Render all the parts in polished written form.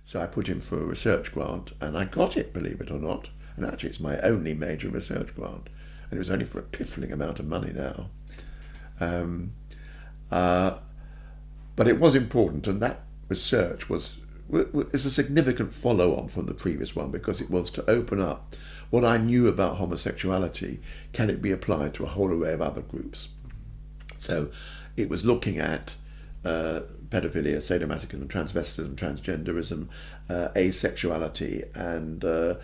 So I put in for a research grant, and I got it, believe it or not. And actually, it's my only major research grant, and it was only for a piffling amount of money now. Um, uh, but it was important, and that research is a significant follow-on from the previous one, because it was to open up what I knew about homosexuality. Can it be applied to a whole array of other groups? So it was looking at pedophilia, sadomasochism, transvestism, transgenderism, asexuality, and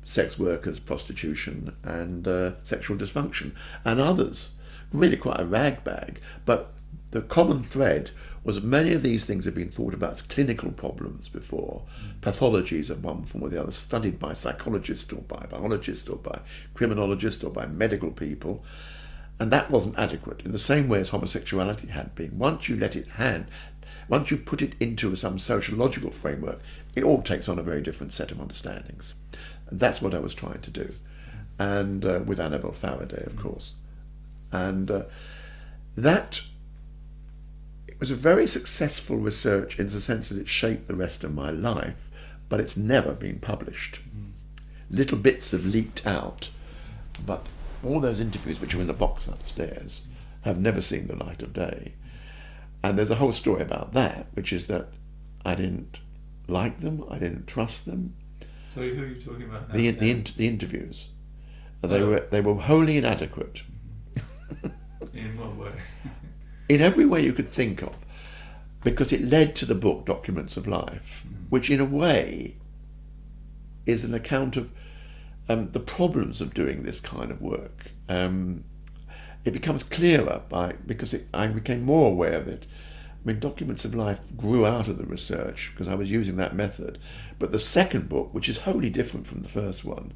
sex workers, prostitution, and sexual dysfunction, and others. Really quite a rag bag. But the common thread was many of these things had been thought about as clinical problems before, pathologies of one form or the other, studied by psychologists or by biologists or by criminologists or by medical people. And that wasn't adequate, in the same way as homosexuality had been. Once you put it into some sociological framework, it all takes on a very different set of understandings. And that's what I was trying to do, and with Annabel Faraday, of course. And that it was a very successful research in the sense that it shaped the rest of my life, but it's never been published. Little bits have leaked out, but all those interviews, which are in the box upstairs, have never seen the light of day. And there's a whole story about that, which is that I didn't like them, I didn't trust them. So who are you talking about now? The interviews. They were wholly inadequate. In what way? In every way you could think of, because it led to the book Documents of Life, which in a way is an account of the problems of doing this kind of work. It becomes clearer because I became more aware of it. I mean, Documents of Life grew out of the research because I was using that method. But the second book, which is wholly different from the first one,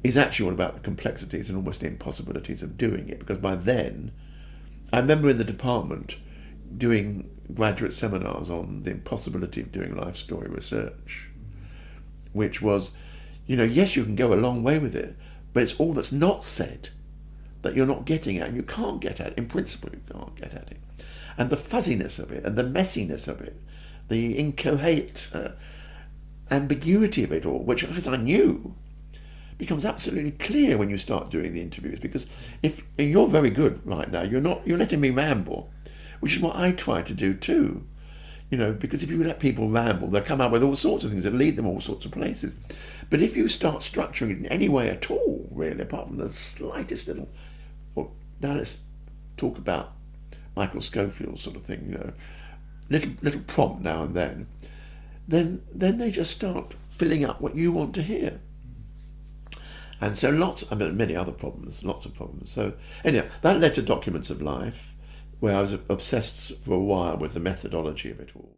is actually all about the complexities and almost the impossibilities of doing it. Because by then, I remember in the department doing graduate seminars on the impossibility of doing life story research, which was, yes, you can go a long way with it, but it's all that's not said that you're not getting at, and you can't get at it. In principle, you can't get at it. And the fuzziness of it, and the messiness of it, the incoherent ambiguity of it all, which, as I knew, becomes absolutely clear when you start doing the interviews. Because if you're very good right now, you're letting me ramble, which is what I try to do too. Because if you let people ramble, they'll come up with all sorts of things that lead them all sorts of places. But if you start structuring it in any way at all, really, apart from the slightest little, well, now let's talk about Michael Scofield sort of thing, little prompt now and then they just start filling up what you want to hear. And so lots of other problems. So anyhow, that led to Documents of Life, where I was obsessed for a while with the methodology of it all.